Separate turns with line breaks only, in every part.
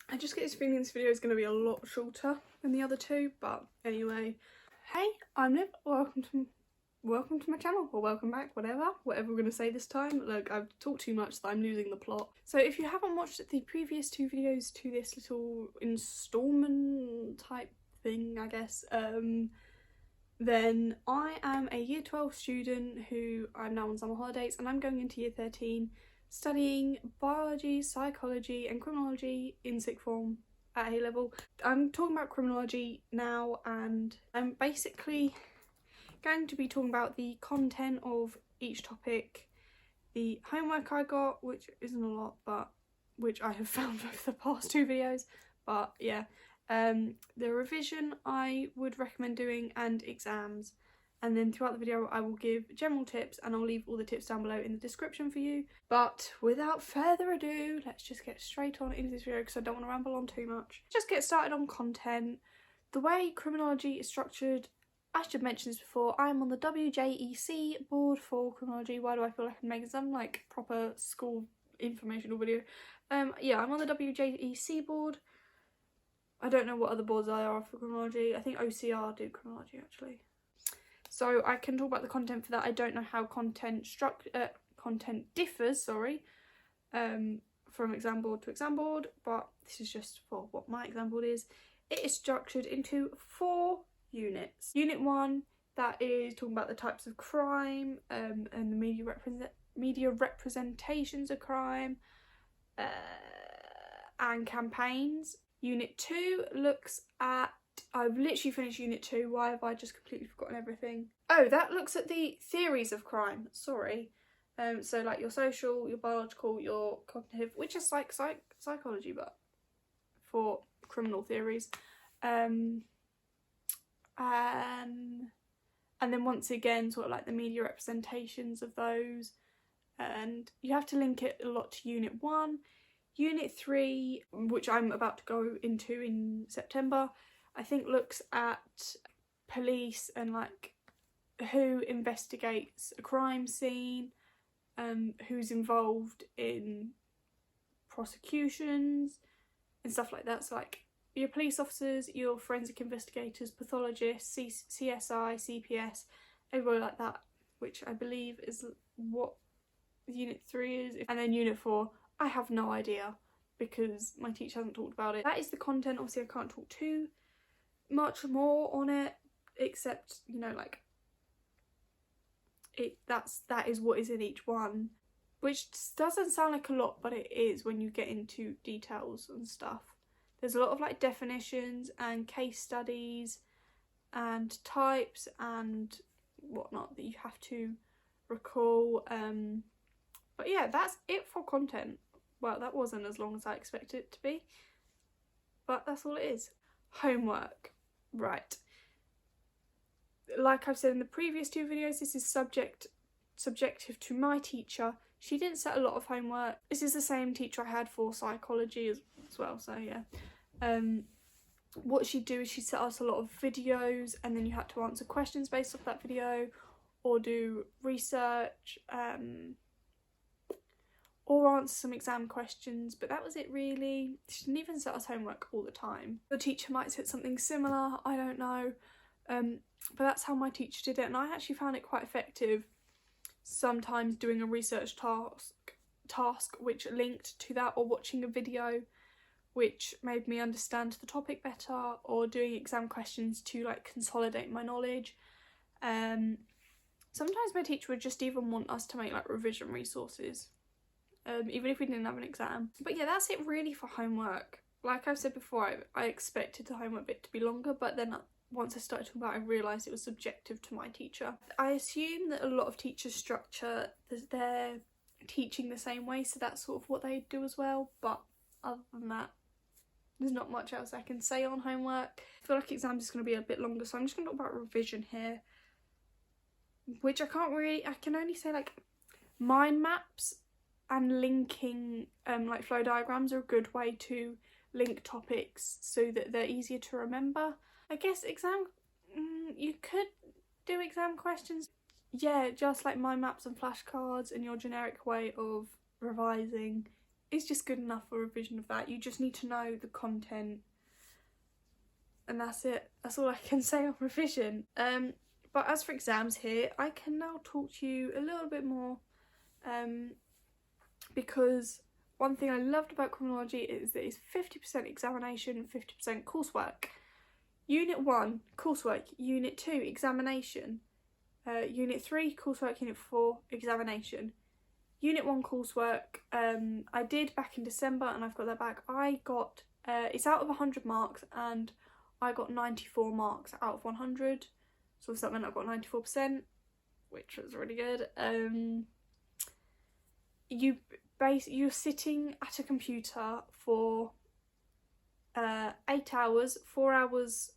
I just get this feeling this video is going to be a lot shorter than the other two, but anyway. Hey, I'm Liv. Welcome to my channel, or welcome back, whatever we're going to say this time. Look, I've talked too much that I'm losing the plot. So if you haven't watched the previous two videos to this little installment type thing, I guess, then I am a year 12 student who I'm now on summer holidays, and I'm going into year 13 studying biology, psychology and criminology in sixth form at A level. I'm talking about criminology now, and I'm basically going to be talking about the content of each topic, the homework I got, which isn't a lot, but which I have found over the past two videos, but yeah, the revision I would recommend doing, and exams. And then throughout the video I will give general tips, and I'll leave all the tips down below in the description for you. But without further ado, let's just get straight on into this video because I don't want to ramble on too much. Just get started on content. The way criminology is structured, I should mention this before, I'm on the WJEC board for criminology. Why do I feel like I'm making some like proper school informational video? Yeah, I'm on the WJEC board. I don't know what other boards there are for criminology. I think OCR do criminology actually. So I can talk about the content for that. I don't know how content differs, from exam board to exam board, but this is just for what my exam board is. It is structured into 4 units. Unit 1, that is talking about the types of crime, and the media representations of crime, and campaigns. Unit 2 looks at, I've literally finished Unit 2, why have I just completely forgotten everything? Oh, that looks at the theories of crime, sorry. So like your social, your biological, your cognitive, which is like psychology, but for criminal theories. And then once again, sort of like the media representations of those. And you have to link it a lot to Unit 1. Unit 3, which I'm about to go into in September, I think looks at police and like who investigates a crime scene, who's involved in prosecutions and stuff like that. So like your police officers, your forensic investigators, pathologists, CSI, CPS, everybody like that, which I believe is what Unit 3 is. And then Unit 4, I have no idea because my teacher hasn't talked about it. That is the content. Obviously I can't talk too much more on it, except, you know, like that is what is in each one, which doesn't sound like a lot, but it is when you get into details and stuff. There's a lot of like definitions and case studies and types and whatnot that you have to recall. But yeah, that's it for content. Well, that wasn't as long as I expected it to be, but that's all it is. Homework. Right. Like I've said in the previous two videos, this is subjective to my teacher. She didn't set a lot of homework. This is the same teacher I had for psychology as well, so yeah. What she'd do is she'd set us a lot of videos, and then you had to answer questions based off that video, or do research, or answer some exam questions, but that was it really. She didn't even set us homework all the time. The teacher might set something similar, I don't know, but that's how my teacher did it, and I actually found it quite effective sometimes doing a research task which linked to that, or watching a video which made me understand the topic better, or doing exam questions to like consolidate my knowledge. Sometimes my teacher would just even want us to make like revision resources, even if we didn't have an exam. But yeah, that's it really for homework. Like I've said before, I expected the homework bit to be longer, but then once I started talking about it, I realised it was subjective to my teacher. I assume that a lot of teachers structure their teaching the same way, so that's sort of what they do as well, but other than that, there's not much else I can say on homework. I feel like exams is going to be a bit longer, so I'm just going to talk about revision here, which I can only say like mind maps and linking like flow diagrams are a good way to link topics so that they're easier to remember. I guess you could do exam questions. Yeah, just like mind maps and flashcards and your generic way of revising is just good enough for revision of that. You just need to know the content, and that's it. That's all I can say on revision. But as for exams here, I can now talk to you a little bit more, because one thing I loved about criminology is that it's 50% examination, 50% coursework. Unit 1, coursework. Unit 2, examination. Unit 3, coursework. Unit 4, examination. Unit 1 coursework, I did back in December, and I've got that back. I got, it's out of 100 marks, and I got 94 marks out of 100. So that meant I got 94%, which was really good. You're sitting at a computer for 8 hours, 4 hours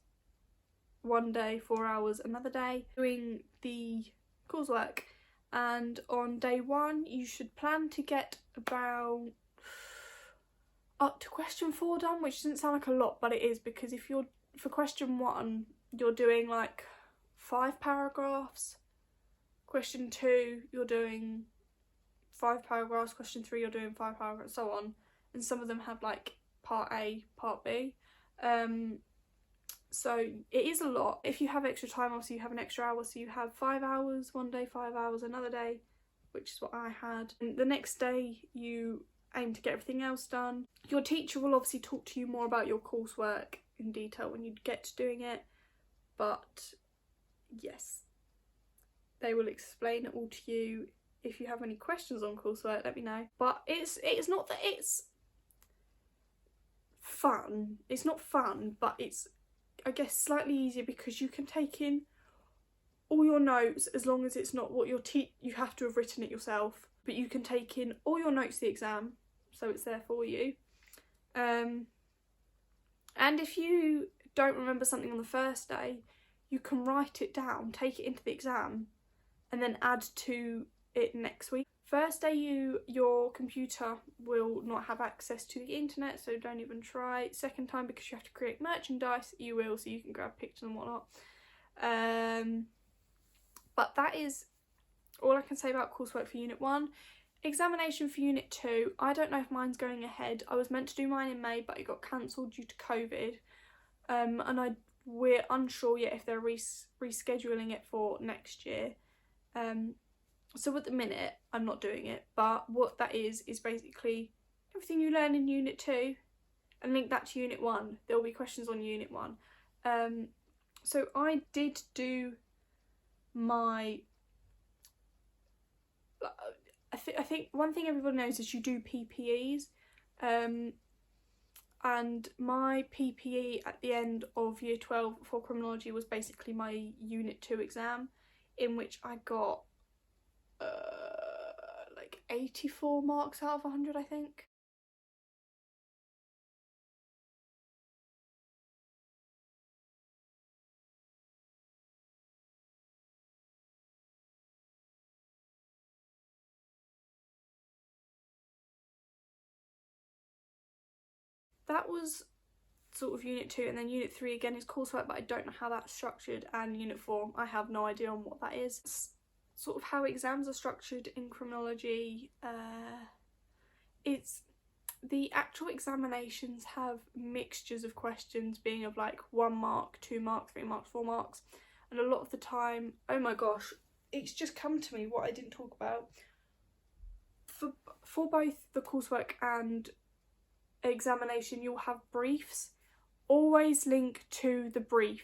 one day, 4 hours another day, doing the coursework. And on day 1 you should plan to get about up to question 4 done, which doesn't sound like a lot, but it is, because if you're, for question 1 you're doing like 5 paragraphs, question 2 you're doing 5 paragraphs, question 3 you're doing 5 paragraphs, so on, and some of them have like part A, part B. So it is a lot. If you have extra time, obviously you have an extra hour, so you have 5 hours one day, 5 hours another day, which is what I had. And the next day you aim to get everything else done. Your teacher will obviously talk to you more about your coursework in detail when you get to doing it, but yes, they will explain it all to you. If you have any questions on coursework, let me know. But it's not that it's fun. It's not fun, but it's, I guess, slightly easier because you can take in all your notes, as long as it's not what you have to have written it yourself, but you can take in all your notes to the exam, so it's there for you. And if you don't remember something on the first day, you can write it down, take it into the exam, and then add to it next week. First day your computer will not have access to the internet, so don't even try. Second time, because you have to create merchandise, you will, so you can grab pictures and whatnot. But that is all I can say about coursework for Unit 1. Examination for Unit 2, I don't know if mine's going ahead. I was meant to do mine in May, but it got cancelled due to COVID. And we're unsure yet if they're rescheduling it for next year. So at the minute, I'm not doing it, but what that is basically everything you learn in Unit 2 and link that to Unit 1. There will be questions on Unit 1. So I did do my... I think one thing everybody knows is you do PPEs. And my PPE at the end of Year 12 for criminology was basically my Unit 2 exam, in which I got like 84 marks out of 100, I think. That was sort of Unit 2, and then Unit 3 again is coursework, but I don't know how that's structured, and Unit 4, I have no idea on what that is. It's sort of how exams are structured in criminology. It's the actual examinations have mixtures of questions being of like 1 mark, 2 marks, 3 marks, 4 marks, and a lot of the time, oh my gosh, it's just come to me what I didn't talk about. For both the coursework and examination, you'll have briefs. Always link to the brief.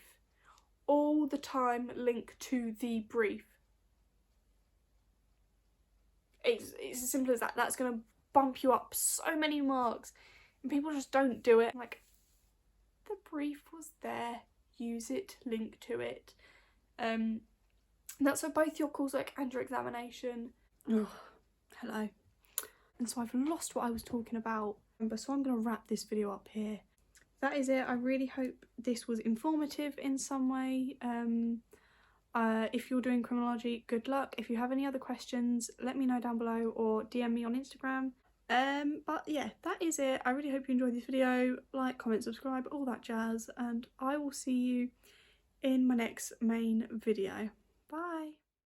All the time link to the brief. It's as simple as that. That's going to bump you up so many marks, and people just don't do it. Like, the brief was there, use it, link to it. That's for both your coursework and your examination. Oh, hello. And so I've lost what I was talking about, so I'm going to wrap this video up here. That is it. I really hope this was informative in some way. If you're doing criminology, good luck. If you have any other questions, let me know down below or DM me on Instagram. But yeah, that is it. I really hope you enjoyed this video. Like, comment, subscribe, all that jazz, and I will see you in my next main video. Bye.